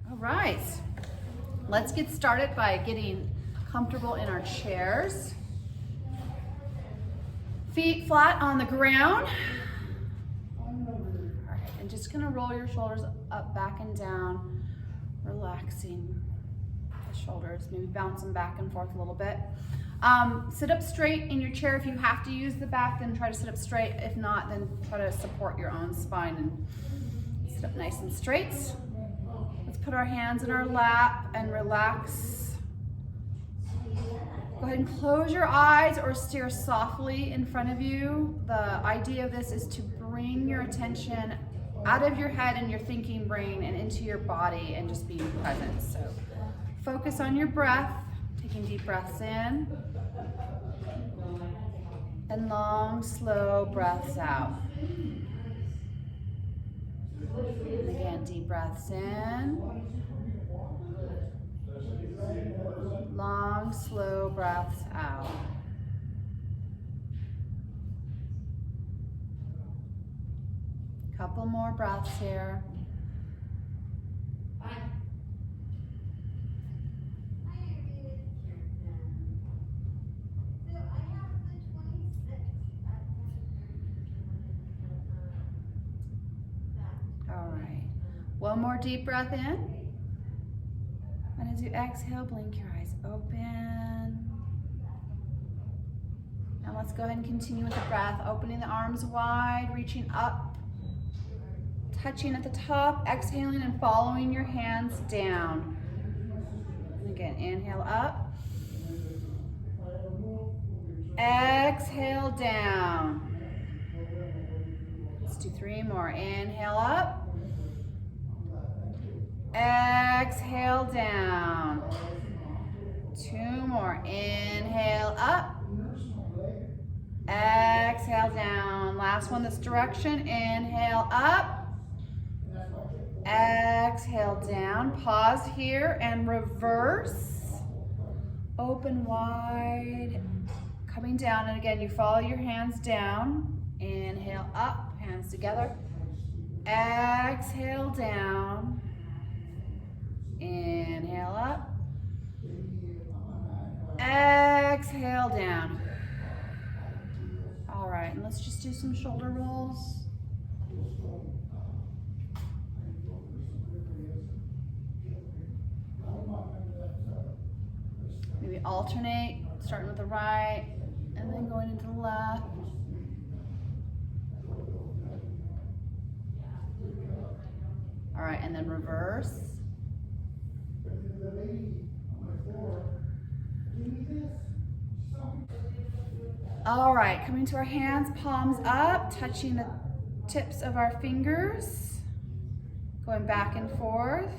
All right, let's get started by getting comfortable in our chairs. Feet flat on the ground. All right, and just gonna roll your shoulders up, back and down, relaxing the shoulders, maybe bounce them back and forth a little bit. Sit up straight in your chair. If you have to use the back, then try to sit up straight. If not, then try to support your own spine and sit up nice and straight. Let's put our hands in our lap and relax. Go ahead and close your eyes or stare softly in front of you. The idea of this is to bring your attention out of your head and your thinking brain and into your body and just being present. So focus on your breath, taking deep breaths in and long, slow breaths out. And again, deep breaths in. Long, slow breaths out. Couple more breaths here. All right. One more deep breath in. And as you exhale, blink your eyes open. And let's go ahead and continue with the breath, opening the arms wide, reaching up, touching at the top, exhaling and following your hands down. And again, inhale up. Exhale down. Let's do 3 more. Inhale up. Exhale down. 2 more. Inhale up. Exhale down. Last one this direction. Inhale up. Exhale down. Pause here and reverse. Open wide. Coming down. And again, you follow your hands down. Inhale up. Hands together. Exhale down. Inhale up. Exhale down. All right, and let's just do some shoulder rolls. Maybe alternate, starting with the right and then going into the left. All right, and then reverse. All right, coming to our hands, palms up, touching the tips of our fingers, going back and forth.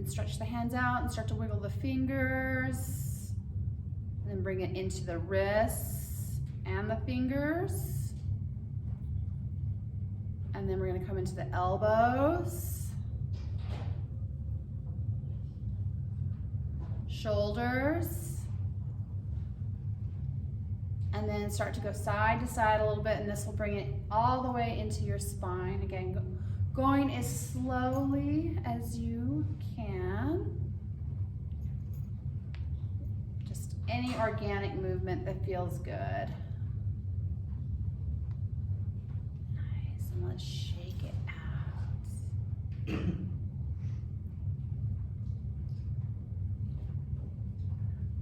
Stretch the hands out and start to wiggle the fingers. And then bring it into the wrists and the fingers. And then we're going to come into the elbows, shoulders, and then start to go side to side a little bit, and this will bring it all the way into your spine. Again, going as slowly as you can. Just any organic movement that feels good. Nice, and let's shake it out.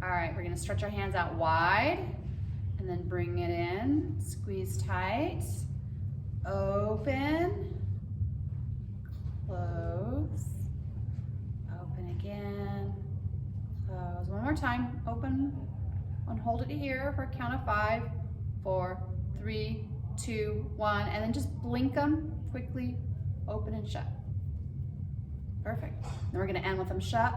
All right, we're gonna stretch our hands out wide and then bring it in, squeeze tight, open, close, open again, close. One more time, open, and hold it here for a count of 5, 4, 3, 2, 1, and then just blink them quickly, open and shut. Perfect. Then we're gonna end with them shut.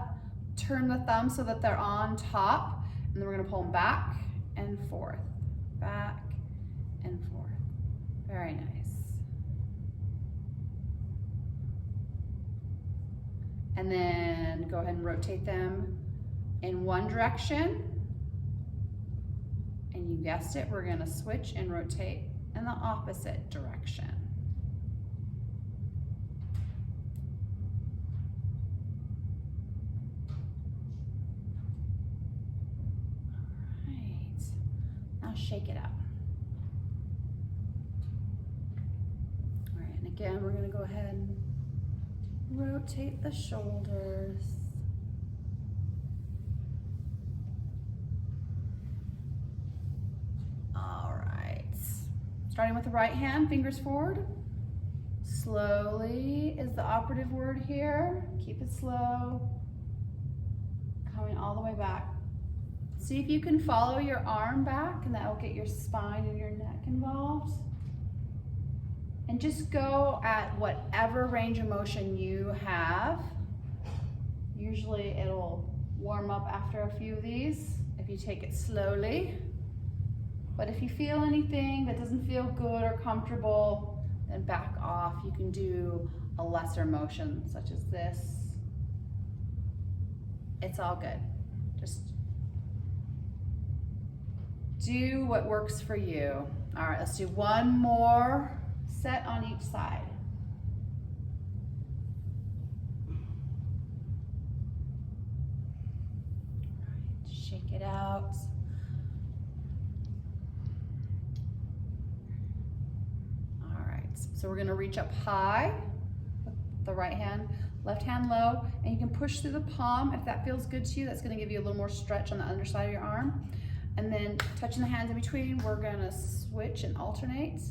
Turn the thumbs so that they're on top, and then we're gonna pull them back and forth, back and forth. Very nice. And then go ahead and rotate them in one direction. And you guessed it, we're gonna switch and rotate in the opposite direction. All right, now shake it up. All right, and again, we're gonna go ahead and rotate the shoulders. All right, starting with the right hand, fingers forward. Slowly is the operative word here. Keep it slow. Coming all the way back. See if you can follow your arm back, and that will get your spine and your neck involved. And just go at whatever range of motion you have. Usually it'll warm up after a few of these if you take it slowly. But if you feel anything that doesn't feel good or comfortable, then back off. You can do a lesser motion such as this. It's all good. Just do what works for you. All right, let's do one more set on each side. All right, shake it out. All right, so we're gonna reach up high with the right hand, left hand low, and you can push through the palm if that feels good to you. That's gonna give you a little more stretch on the underside of your arm. And then touching the hands in between, we're gonna switch and alternate.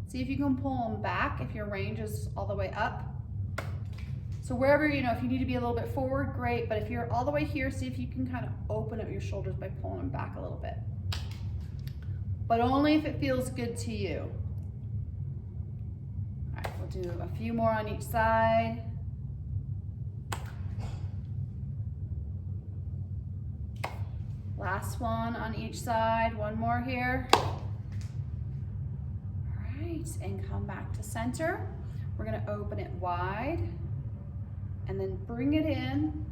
See if you can pull them back if your range is all the way up. So wherever, if you need to be a little bit forward, great. But if you're all the way here, see if you can kind of open up your shoulders by pulling them back a little bit. But only if it feels good to you. All right, we'll do a few more on each side. Last one on each side, one more here. And come back to center. We're gonna open it wide and then bring it in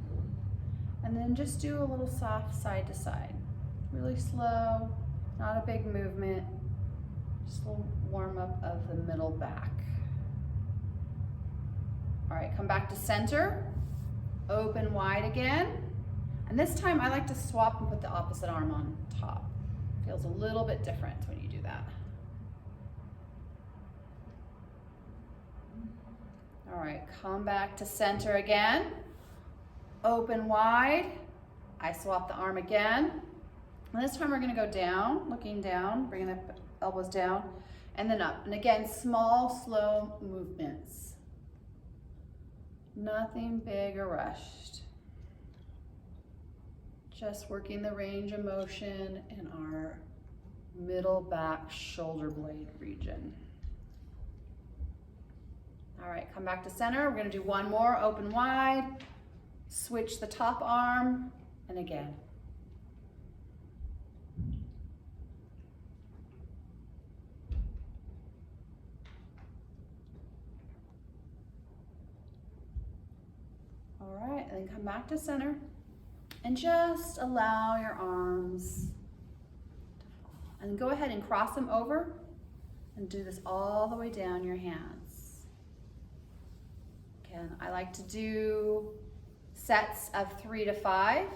and then just do a little soft side to side. Really slow, not a big movement, just a little warm up of the middle back. All right, come back to center, open wide again. And this time I like to swap and put the opposite arm on top. Feels a little bit different when you do that. All right, come back to center again. Open wide. I swap the arm again. And this time we're gonna go down, looking down, bringing the elbows down, and then up. And again, small, slow movements. Nothing big or rushed. Just working the range of motion in our middle back shoulder blade region. All right, come back to center. We're gonna do one more, open wide, switch the top arm, and again. All right, and then come back to center, and just allow your arms to fall. And go ahead and cross them over, and do this all the way down your hands. I like to do sets of 3 to 5.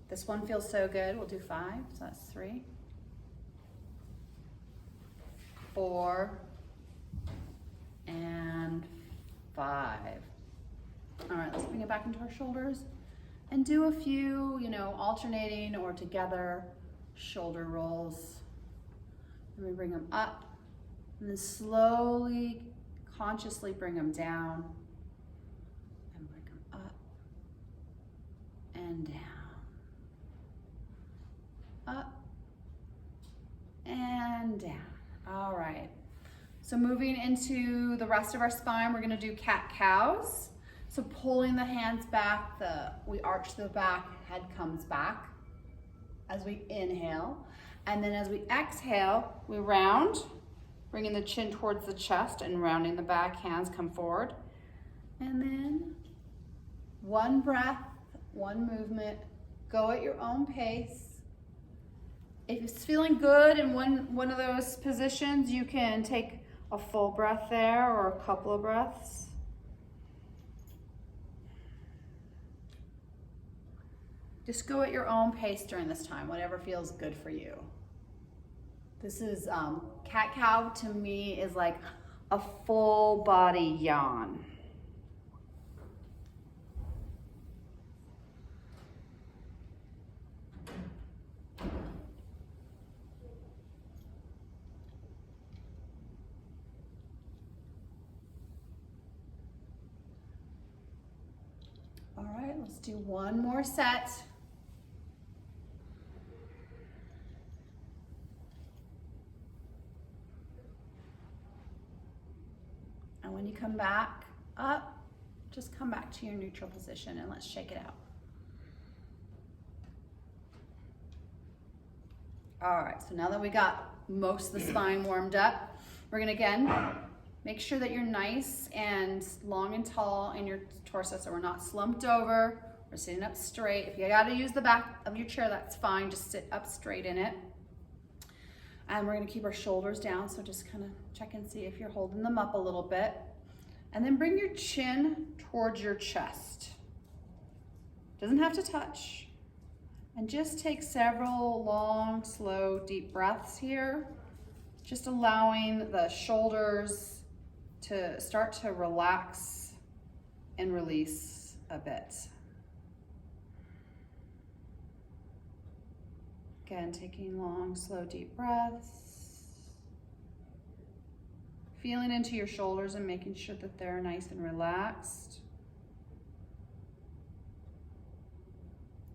This one feels so good, we'll do 5, so that's 3, 4, and 5. All right, let's bring it back into our shoulders and do a few, alternating or together shoulder rolls. And we bring them up and then slowly, consciously bring them down and bring them up and down, up and down. All right, so moving into the rest of our spine, we're gonna do cat-cows. So pulling the hands back, we arch the back, head comes back as we inhale. And then as we exhale, we round, bringing the chin towards the chest and rounding the back, hands come forward. And then one breath, one movement. Go at your own pace. If it's feeling good in one of those positions, you can take a full breath there or a couple of breaths. Just go at your own pace during this time, whatever feels good for you. This is, cat-cow to me is like a full body yawn. All right, let's do one more set. And when you come back up, just come back to your neutral position and let's shake it out. All right, so now that we got most of the spine warmed up, we're gonna again, make sure that you're nice and long and tall in your torso so we're not slumped over. We're sitting up straight. If you gotta use the back of your chair, that's fine. Just sit up straight in it. And we're gonna keep our shoulders down, so just kind of check and see if you're holding them up a little bit. And then bring your chin towards your chest. Doesn't have to touch. And just take several long, slow, deep breaths here. Just allowing the shoulders to start to relax and release a bit. Again, taking long, slow, deep breaths. Feeling into your shoulders and making sure that they're nice and relaxed.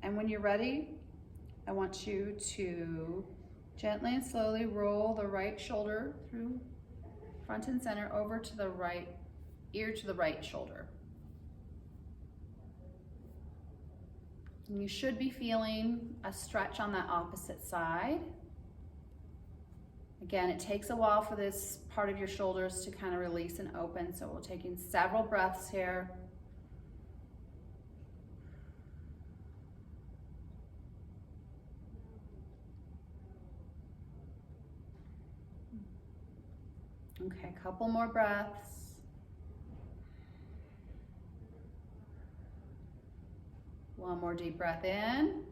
And when you're ready, I want you to gently and slowly roll the right shoulder through front and center over to the right ear to the right shoulder. And you should be feeling a stretch on that opposite side. Again, it takes a while for this part of your shoulders to kind of release and open, so we're taking several breaths here. Okay, a couple more breaths. One more deep breath in.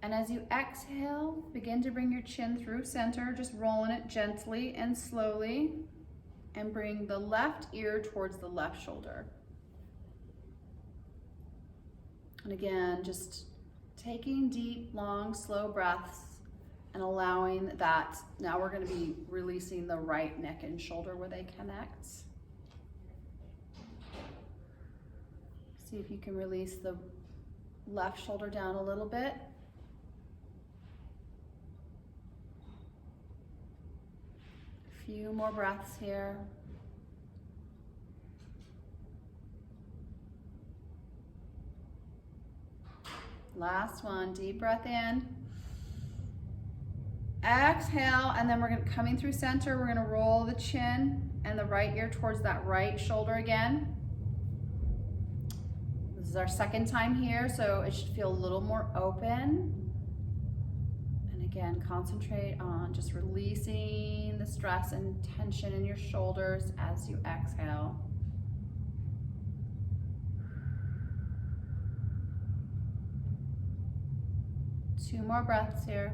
And as you exhale, begin to bring your chin through center, just rolling it gently and slowly, and bring the left ear towards the left shoulder. And again, just taking deep, long, slow breaths and allowing that. Now we're going to be releasing the right neck and shoulder where they connect. See if you can release the left shoulder down a little bit. A few more breaths here. Last one, deep breath in. Exhale, and then we're going to coming through center. We're going to roll the chin and the right ear towards that right shoulder again. This is our second time here, so it should feel a little more open. And again, concentrate on just releasing the stress and tension in your shoulders as you exhale. Two more breaths here.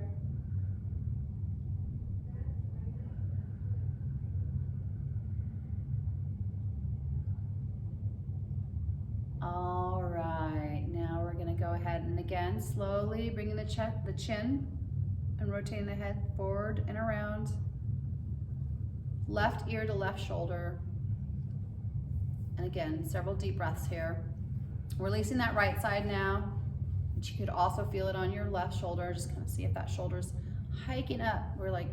All right, now we're gonna go ahead and again, slowly bringing the chin and rotating the head forward and around. Left ear to left shoulder. And again, several deep breaths here. Releasing that right side now. But you could also feel it on your left shoulder. Just kind of see if that shoulder's hiking up. We're like,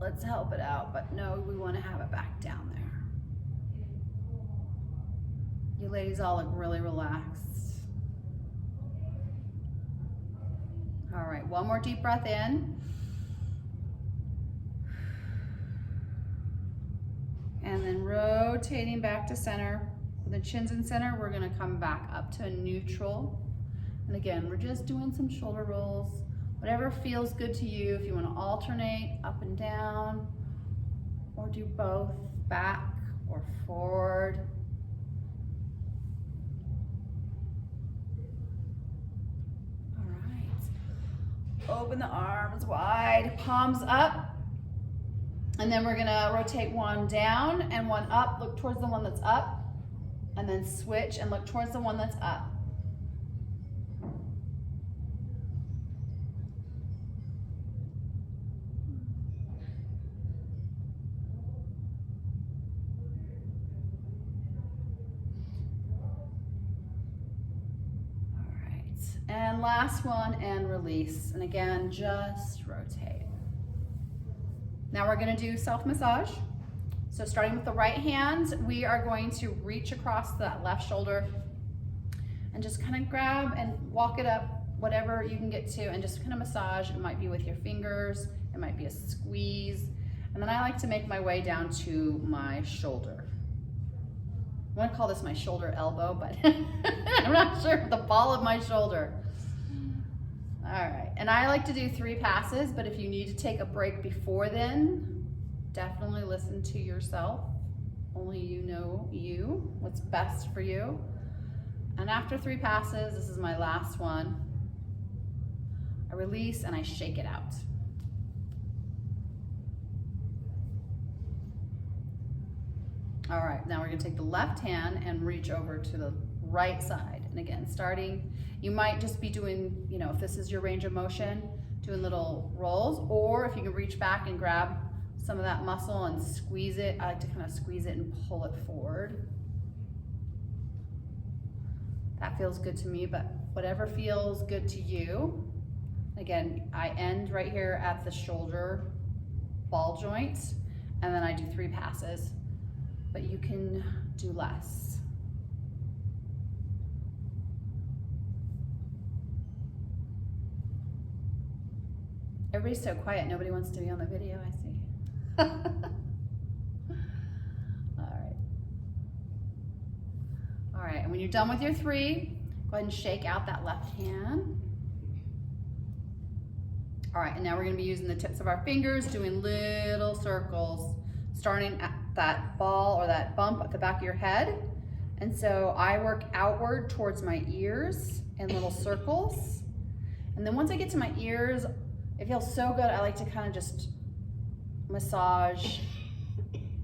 let's help it out, but no, we want to have it back down there. You ladies all look really relaxed. All right, one more deep breath in. And then rotating back to center. The chin's in center, we're gonna come back up to a neutral. And again, we're just doing some shoulder rolls. Whatever feels good to you. If you wanna alternate up and down, or do both, back or forward. All right. Open the arms wide, palms up. And then we're gonna rotate one down and one up, look towards the one that's up, and then switch and look towards the one that's up. All right, and last one and release. And again, just rotate. Now we're gonna do self-massage. So starting with the right hand, we are going to reach across that left shoulder and just kind of grab and walk it up, whatever you can get to, and just kind of massage. It might be with your fingers, it might be a squeeze. And then I like to make my way down to my shoulder. I wanna call this my shoulder elbow, but I'm not sure, the ball of my shoulder. All right, and I like to do 3 passes, but if you need to take a break before then, definitely listen to yourself. Only you know what's best for you. And after 3 passes, this is my last one, I release and I shake it out. All right, now we're gonna take the left hand and reach over to the right side. And again, starting, you might just be doing, you know, if this is your range of motion, doing little rolls, or if you can reach back and grab some of that muscle and squeeze it. I like to kind of squeeze it and pull it forward. That feels good to me, but whatever feels good to you. Again, I end right here at the shoulder ball joint, and then I do 3 passes, but you can do less. Everybody's so quiet, nobody wants to be on the video, I see. All right, and when you're done with your 3, go ahead and shake out that left hand. All right, and now we're gonna be using the tips of our fingers, doing little circles, starting at that ball or that bump at the back of your head. And so I work outward towards my ears in little circles. And then once I get to my ears, it feels so good. I like to kind of just massage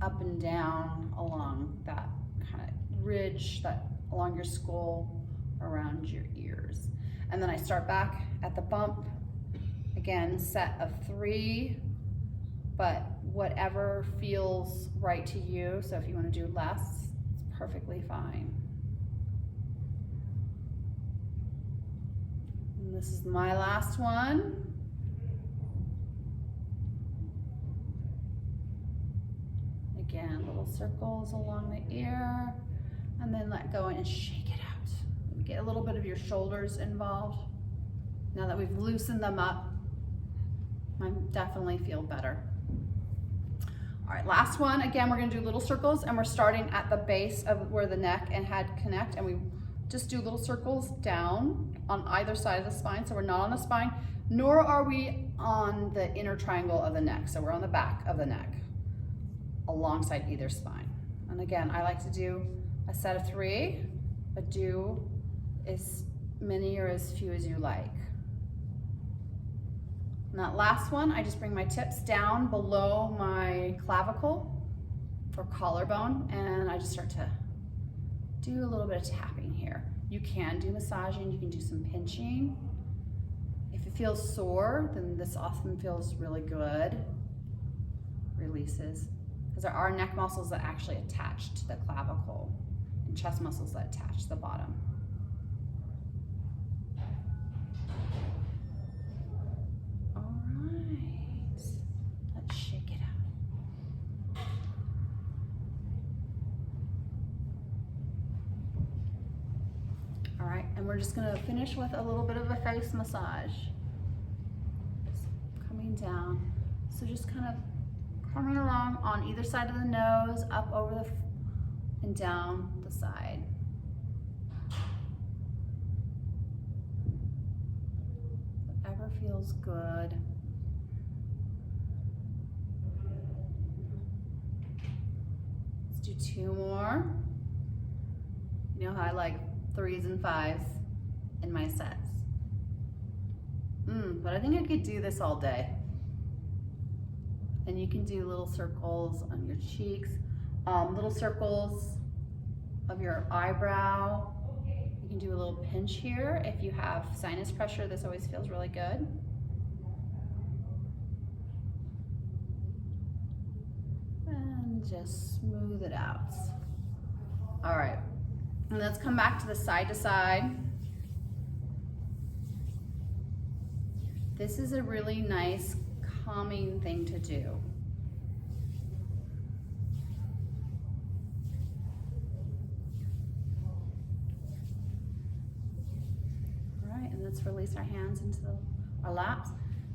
up and down along that kind of ridge that along your skull around your ears. And then I start back at the bump. Again, set of 3, but whatever feels right to you. So if you want to do less, it's perfectly fine. And this is my last one. Again, little circles along the ear, and then let go and shake it out. Get a little bit of your shoulders involved. Now that we've loosened them up, I definitely feel better. All right, last one. Again, we're gonna do little circles, and we're starting at the base of where the neck and head connect, and we just do little circles down on either side of the spine. So we're not on the spine, nor are we on the inner triangle of the neck. So we're on the back of the neck, alongside either spine. And again, I like to do a set of 3, but do as many or as few as you like. And that last one, I just bring my tips down below my clavicle or collarbone, and I just start to do a little bit of tapping here. You can do massaging, you can do some pinching. If it feels sore, then this often feels really good. Releases. Because there are neck muscles that actually attach to the clavicle and chest muscles that attach to the bottom. All right, let's shake it out. All right, and we're just gonna finish with a little bit of a face massage. Just coming down. So just kind of coming along on either side of the nose, up over the and down the side. Whatever feels good. Let's do 2 more. You know how I like 3s and 5s in my sets. But I think I could do this all day. And you can do little circles on your cheeks, little circles of your eyebrow. You can do a little pinch here. If you have sinus pressure, this always feels really good. And just smooth it out. All right, and let's come back to the side to side. This is a really nice, calming thing to do. All right, and let's release our hands into our laps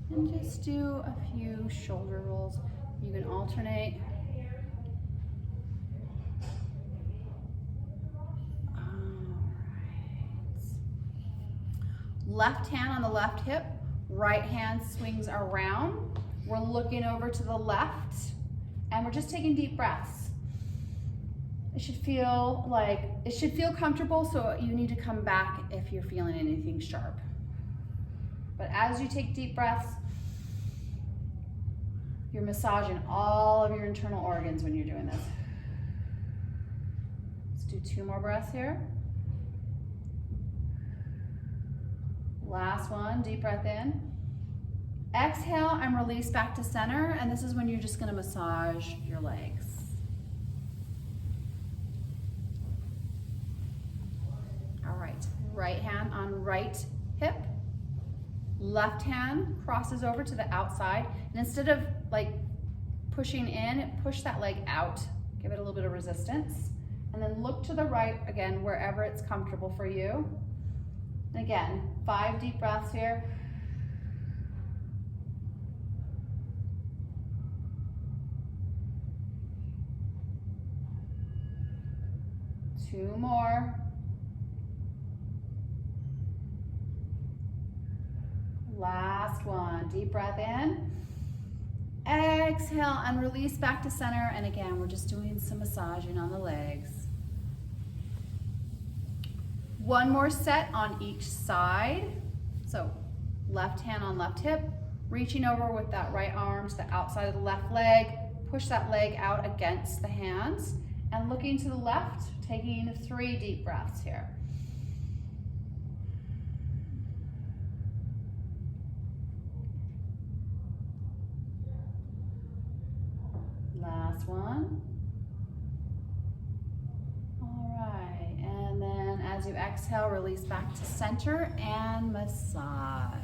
and just do a few shoulder rolls. You can alternate. All right. Left hand on the left hip. Right hand swings around. We're looking over to the left and we're just taking deep breaths. It should feel comfortable, so you need to come back if you're feeling anything sharp. But as you take deep breaths, you're massaging all of your internal organs when you're doing this. Let's do 2 more breaths here. Last one, deep breath in. Exhale and release back to center, and this is when you're just gonna massage your legs. All right, right hand on right hip. Left hand crosses over to the outside, and instead of like pushing in, push that leg out. Give it a little bit of resistance, and then look to the right again, wherever it's comfortable for you. And again, 5 deep breaths here. Two more. Last one, deep breath in. Exhale and release back to center. And again, we're just doing some massaging on the legs. One more set on each side. So left hand on left hip, reaching over with that right arm to the outside of the left leg. Push that leg out against the hands. And looking to the left, taking 3 deep breaths here. Last one. All right, and then as you exhale, release back to center and massage.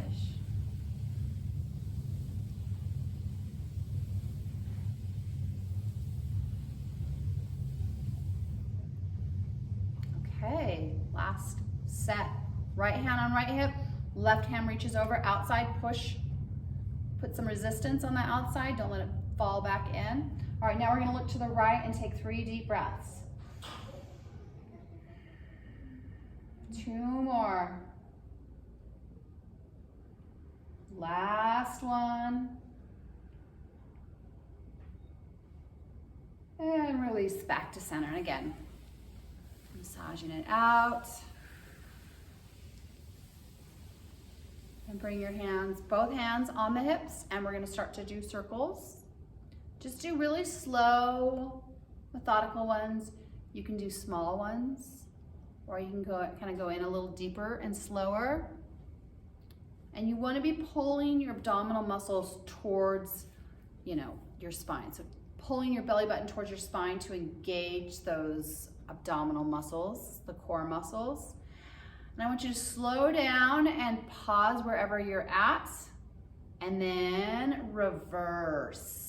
Okay, last set. Right hand on right hip, left hand reaches over, outside push. Put some resistance on that outside, don't let it fall back in. All right, now we're gonna look to the right and take 3 deep breaths. 2 more. Last one. And release back to center. And again, massaging it out. And bring your hands, both hands on the hips, and we're gonna start to do circles. Just do really slow, methodical ones. You can do small ones, or you can kind of go in a little deeper and slower. And you wanna be pulling your abdominal muscles towards, your spine. So pulling your belly button towards your spine to engage those abdominal muscles, the core muscles. And I want you to slow down and pause wherever you're at, and then reverse.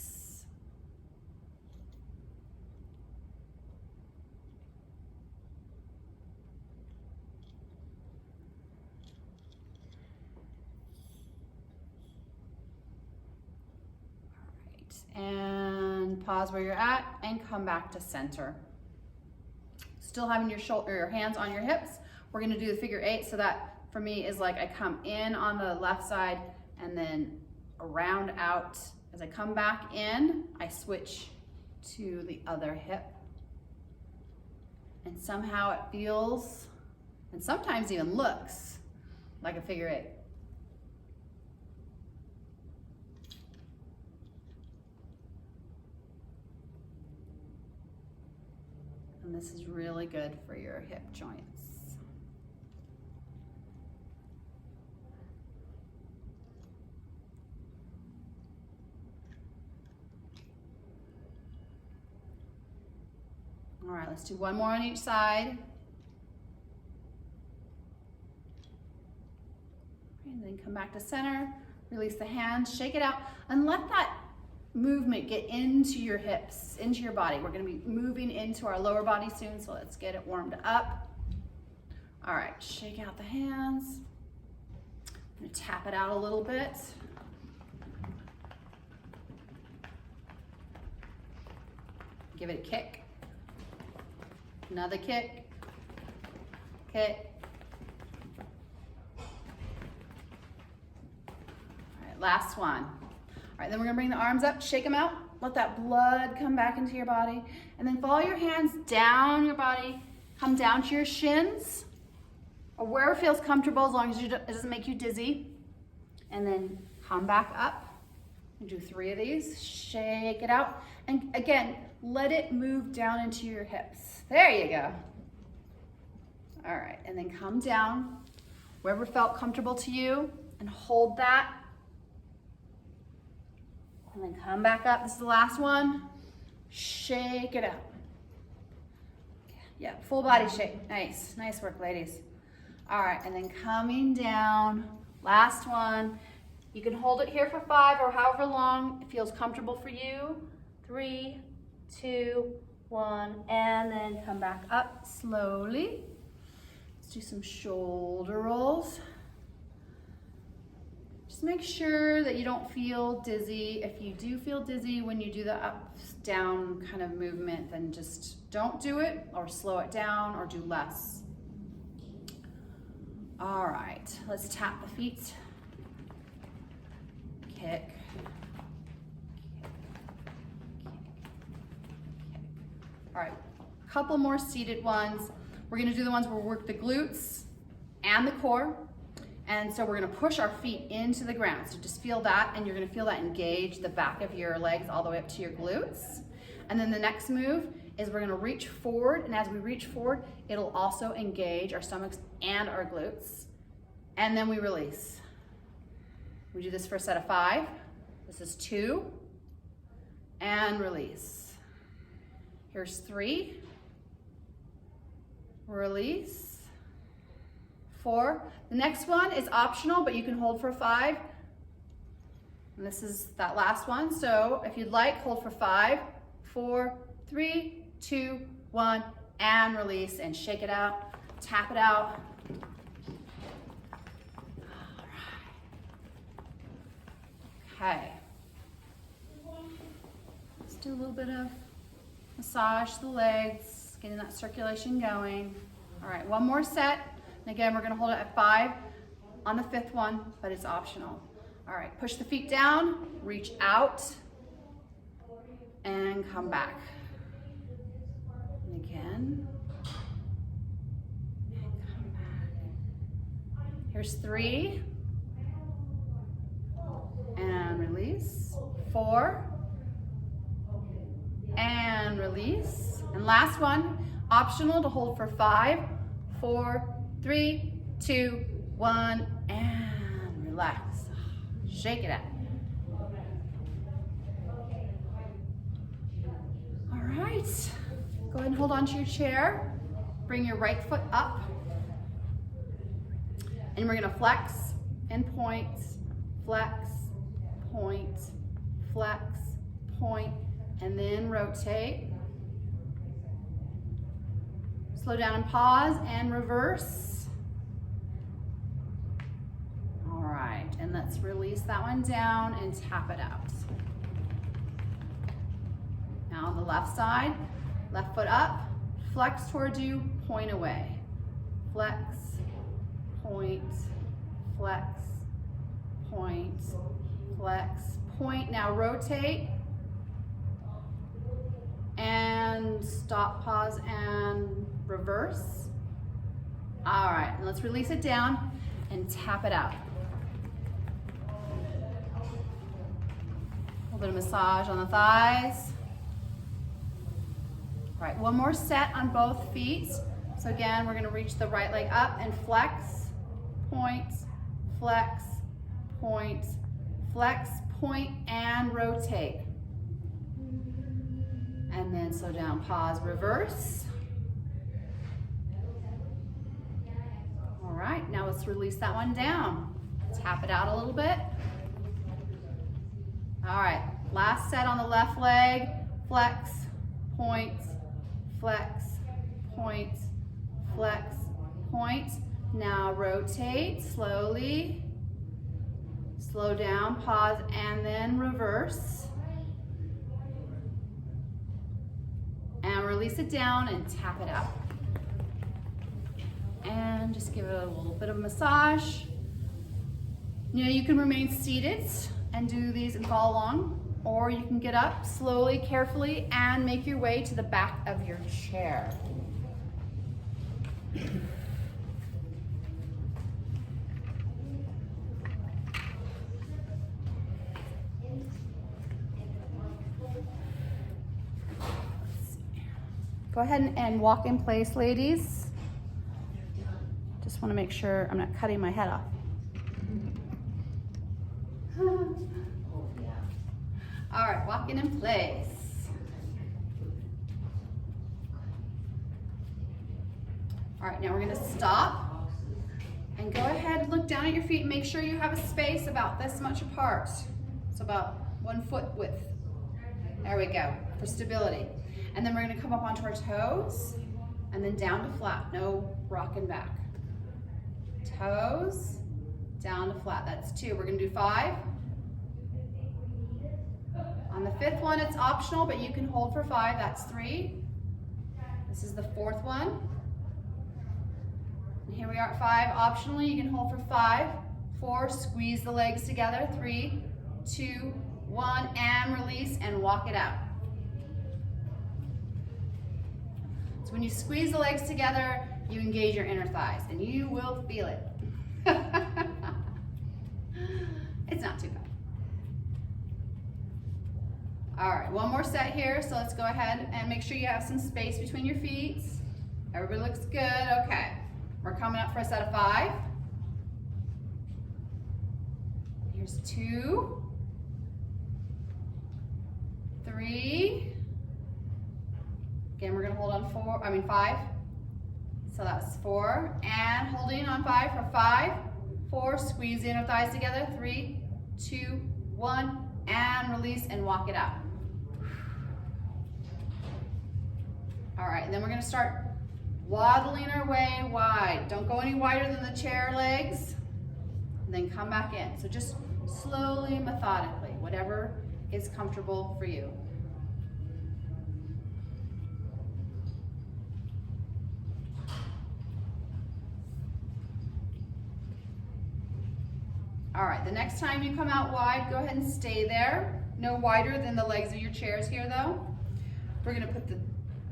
All right, and pause where you're at and come back to center. still having your hands on your hips. We're gonna do the figure 8, so that for me is like I come in on the left side and then around out. As I come back in, I switch to the other hip. And somehow it feels, and sometimes even looks, like a figure 8. And this is really good for your hip joints. All right, let's do one more on each side. And then come back to center, release the hands, shake it out, and let that movement get into your hips, into your body. We're gonna be moving into our lower body soon, so let's get it warmed up. All right, shake out the hands. I'm gonna tap it out a little bit. Give it a kick. Another kick, kick. All right, last one. All right, then we're gonna bring the arms up, shake them out, let that blood come back into your body, and then follow your hands down your body, come down to your shins, or wherever feels comfortable as long as it doesn't make you dizzy, and then come back up. Do 3 of these, shake it out, and again, let it move down into your hips. There you go. All right, and then come down, wherever felt comfortable to you, and hold that. And then come back up, this is the last one. Shake it out. Yeah, full body shake, nice, nice work, ladies. All right, and then coming down, last one. You can hold it here for 5 or however long it feels comfortable for you. 3, 2, 1, and then come back up slowly. Let's do some shoulder rolls. Just make sure that you don't feel dizzy. If you do feel dizzy when you do the up, down kind of movement, then just don't do it, or slow it down, or do less. All right, let's tap the feet. Kick, kick, kick. All right, a couple more seated ones. We're gonna do the ones where we work the glutes and the core. And so we're gonna push our feet into the ground. So just feel that, and you're gonna feel that engage the back of your legs all the way up to your glutes. And then the next move is we're gonna reach forward, and as we reach forward, it'll also engage our stomachs and our glutes. And then we release. We do this for a set of 5. This is 2, and release. Here's 3, release, 4. The next one is optional, but you can hold for 5. And this is that last one. So if you'd like, hold for 5, 4, 3, 2, 1, and release, and shake it out, tap it out. Okay, let's do a little bit of massage the legs, getting that circulation going. All right, one more set. And again, we're gonna hold it at 5 on the 5th one, but it's optional. All right, push the feet down, reach out, and come back. And again, and come back. Here's 3. And release, 4, and release. And last one, optional to hold for 5, 4, 3, 2, 1, and relax. Shake it out. All right, go ahead and hold on to your chair. Bring your right foot up. And we're gonna flex and point, flex, point, flex, point, and then rotate. Slow down and pause and reverse. All right, and let's release that one down and tap it out. Now on the left side, left foot up, Flex towards you, point away. Flex, point, flex, point, flex, point. Now rotate and stop, pause, and reverse. All right, and let's release it down and tap it out. A little bit of massage on the thighs. All right, one more set on both feet. So again, we're gonna reach the right leg up and flex, point, flex, point, flex, point, and rotate. And then slow down, pause, reverse. All right, now let's release that one down. Tap it out a little bit. All right, last set on the left leg. Flex, point, flex, point, flex, point. Now rotate slowly. Slow down, pause, and then reverse. And release it down and tap it out. And just give it a little bit of a massage. You know, you can remain seated and do these and follow along, or you can get up slowly, carefully, and make your way to the back of your chair. Go ahead and walk in place, ladies. Just want to make sure I'm not cutting my head off. All right, walking in place. All right, now we're gonna stop and go ahead and look down at your feet and make sure you have a space about this much apart. So about 1 foot width. There we go, for stability. And then we're gonna come up onto our toes and then down to flat, no rocking back. Toes, down to flat, that's 2. We're gonna do 5. On the 5th one, it's optional, but you can hold for 5, that's 3. This is the 4th one. And here we are at 5, optionally, you can hold for 5, 4, squeeze the legs together, 3, 2, 1, and release, and walk it out. So when you squeeze the legs together, you engage your inner thighs, and you will feel it. It's not too bad. All right, one more set here, so let's go ahead and make sure you have some space between your feet. Everybody looks good, okay. We're coming up for a set of 5. Here's 2, 3. Again, we're gonna hold on 5. So that's 4, and holding on 5 for 5, 4, squeeze the inner thighs together, 3, 2, 1, and release and walk it out. All right, and then we're gonna start waddling our way wide. Don't go any wider than the chair legs, and then come back in. So just slowly, methodically, whatever is comfortable for you. All right, the next time you come out wide, go ahead and stay there. No wider than the legs of your chairs here though. We're gonna put the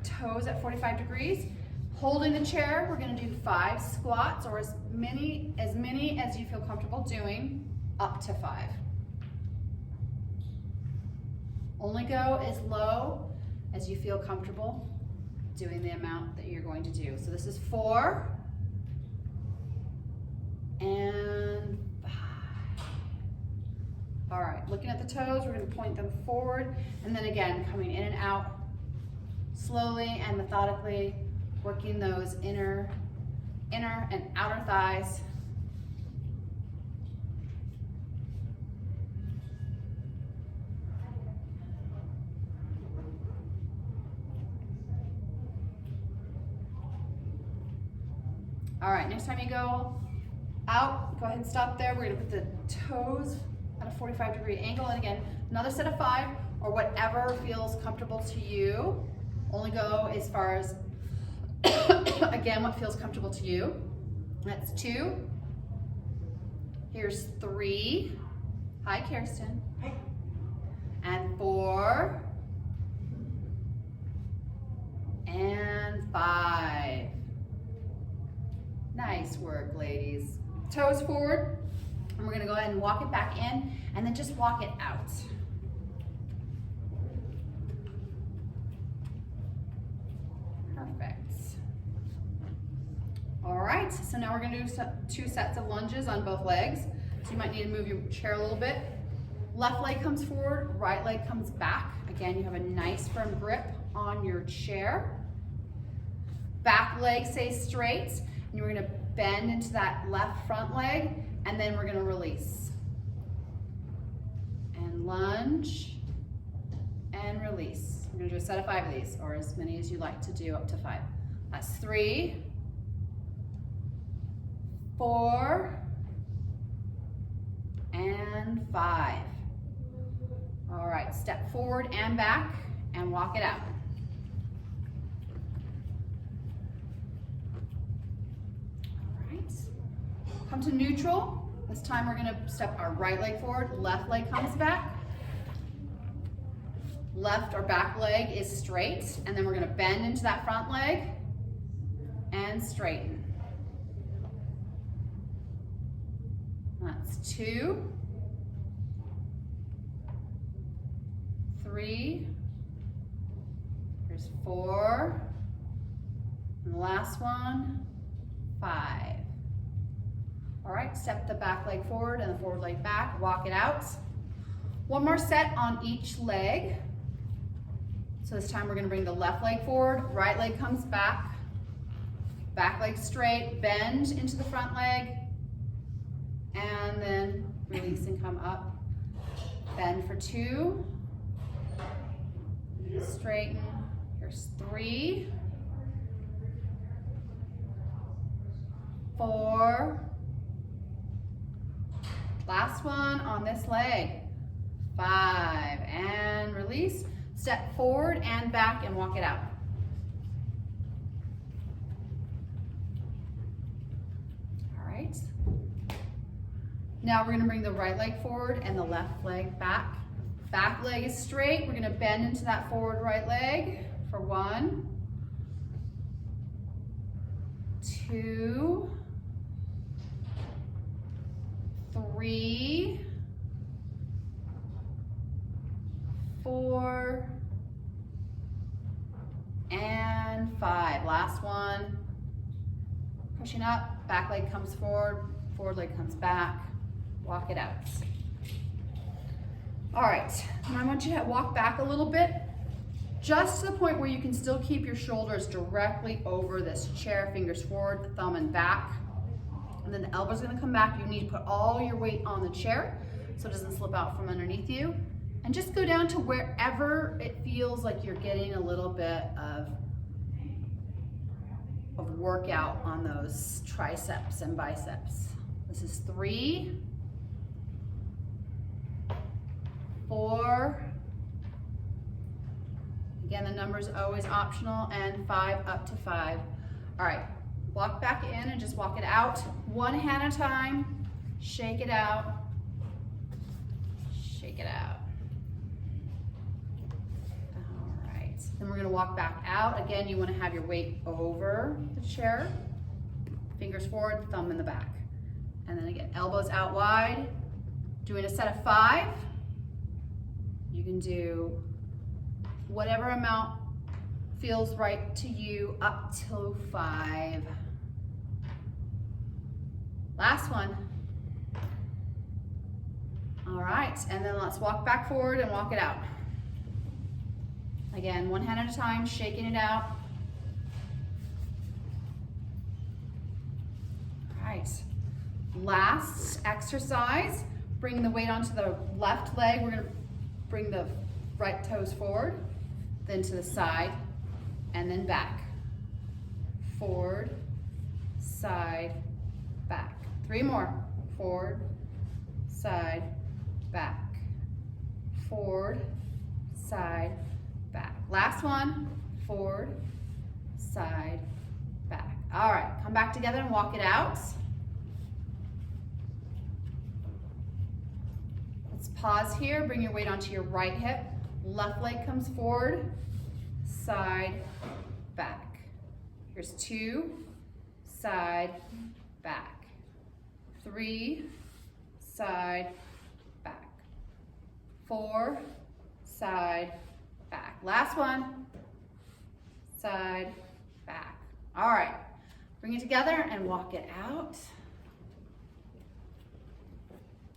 toes at 45 degrees. Holding the chair, we're gonna do 5 squats, or as many as you feel comfortable doing, up to 5. Only go as low as you feel comfortable doing the amount that you're going to do. So this is 4, and 5. All right, looking at the toes, we're gonna point them forward, and then again, coming in and out, slowly and methodically, working those inner and outer thighs. All right, next time you go out, go ahead and stop there. We're gonna put the toes at a 45-degree angle, and again, another set of 5, or whatever feels comfortable to you. Only go as far as again, what feels comfortable to you. That's 2. Here's 3. Hi, Kirsten. Hi. And 4. And 5. Nice work, ladies. Toes forward. And we're gonna go ahead and walk it back in and then just walk it out. Perfect. All right, so now we're gonna do 2 sets of lunges on both legs. So you might need to move your chair a little bit. Left leg comes forward, right leg comes back. Again, you have a nice firm grip on your chair. Back leg stays straight, and you're gonna bend into that left front leg, and then we're gonna release. And lunge, and release. We're gonna do a set of 5 of these, or as many as you like to do, up to 5. That's 3, 4, and 5. All right, step forward and back, and walk it out. Come to neutral. This time we're gonna step our right leg forward, left leg comes back. Left or back leg is straight, and then we're gonna bend into that front leg and straighten. That's 2, 3, here's 4, and the last one, 5. All right, step the back leg forward and the forward leg back, walk it out. One more set on each leg. So this time we're gonna bring the left leg forward, right leg comes back leg straight, bend into the front leg, and then release and come up. Bend for 2, straighten, here's 3, 4, last one on this leg, 5, and release. Step forward and back and walk it out. All right. Now we're gonna bring the right leg forward and the left leg back. Back leg is straight. We're gonna bend into that forward right leg for 1, 2, 3, 4, and 5. Last one. Pushing up, back leg comes forward, forward leg comes back. Walk it out. All right, now I want you to walk back a little bit, just to the point where you can still keep your shoulders directly over this chair, fingers forward, the thumb and back. And then the elbow's gonna come back. You need to put all your weight on the chair so it doesn't slip out from underneath you. And just go down to wherever it feels like you're getting a little bit of workout on those triceps and biceps. This is 3, 4, again, the number's always optional, and 5 up to 5. All right, walk back in and just walk it out. One hand at a time, shake it out, shake it out. All right, then we're gonna walk back out. Again, you wanna have your weight over the chair, fingers forward, thumb in the back. And then again, elbows out wide. Doing a set of 5. You can do whatever amount feels right to you up to 5. Last one. All right, and then let's walk back forward and walk it out. Again, one hand at a time, shaking it out. All right, last exercise. Bring the weight onto the left leg. We're gonna bring the right toes forward, then to the side, and then back. Forward, side, back. 3 more. Forward, side, back. Forward, side, back. Last one. Forward, side, back. All Come back together and walk it out. Let's pause here. Bring your weight onto your right hip. Left leg comes forward, side, back. Here's 2, side, back. 3, side, back. 4, side, back. Last one, side, back. All right, bring it together and walk it out.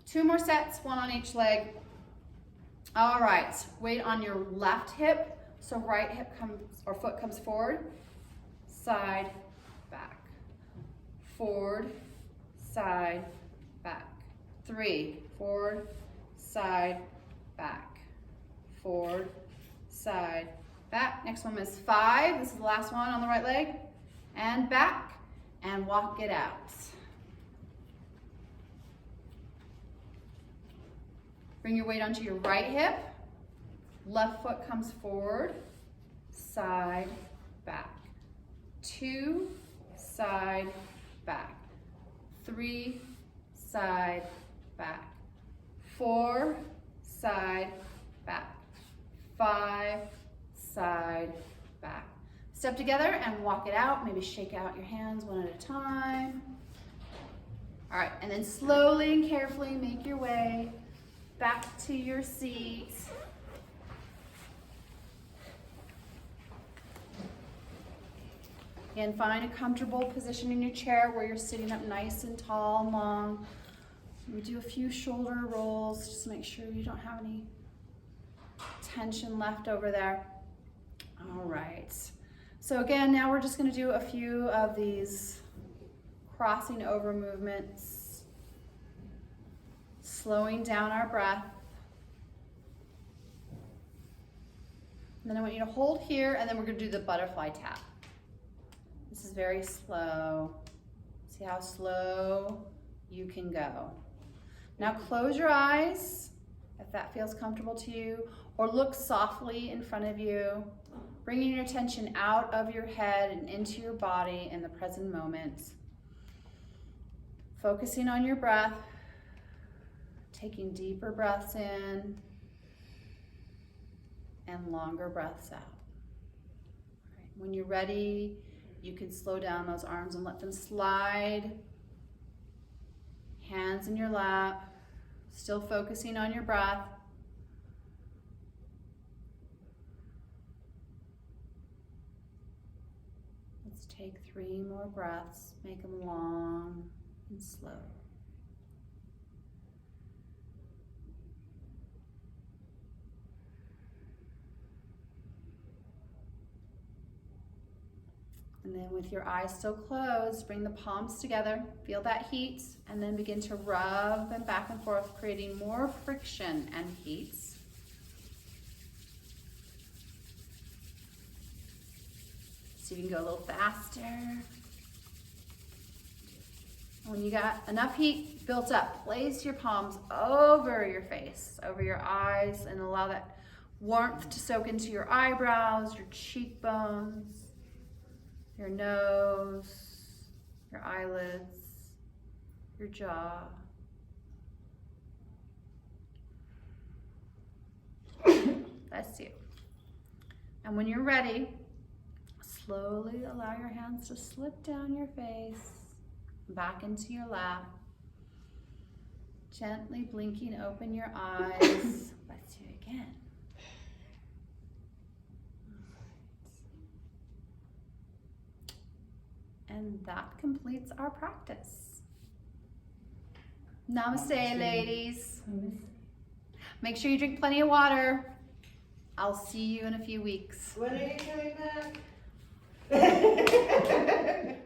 2 more sets, 1 on each leg. All right, weight on your left hip. So right hip comes, or foot comes forward, side, back. Forward, side, back. 3, forward, side, back. Forward, side, back. Next one is 5. This is the last one on the right leg. And back, and walk it out. Bring your weight onto your right hip. Left foot comes forward, side, back. 2, side, back. 3, side, back. 4, side, back. 5, side, back. Step together and walk it out. Maybe shake out your hands one at a time. All right, and then slowly and carefully make your way back to your seat. Again, find a comfortable position in your chair where you're sitting up nice and tall and long. We do a few shoulder rolls, just make sure you don't have any tension left over there. All right. So again, now we're just going to do a few of these crossing over movements, slowing down our breath. And then I want you to hold here, and then we're going to do the butterfly tap. This is very slow. See how slow you can go. Now close your eyes if that feels comfortable to you, or look softly in front of you, bringing your attention out of your head and into your body in the present moment. Focusing on your breath, taking deeper breaths in and longer breaths out. All right. When you're ready, you can slow down those arms and let them slide. Hands in your lap, still focusing on your breath. Let's take 3 more breaths, make them long and slow. And then with your eyes still closed, bring the palms together, feel that heat, and then begin to rub them back and forth, creating more friction and heat. So you can go a little faster. When you got enough heat built up, place your palms over your face, over your eyes, and allow that warmth to soak into your eyebrows, your cheekbones, your nose, your eyelids, your jaw. Bless you. And when you're ready, slowly allow your hands to slip down your face, back into your lap. Gently blinking open your eyes. Bless you again. And that completes our practice. Namaste, ladies. Make sure you drink plenty of water. I'll see you in a few weeks. When are you coming back?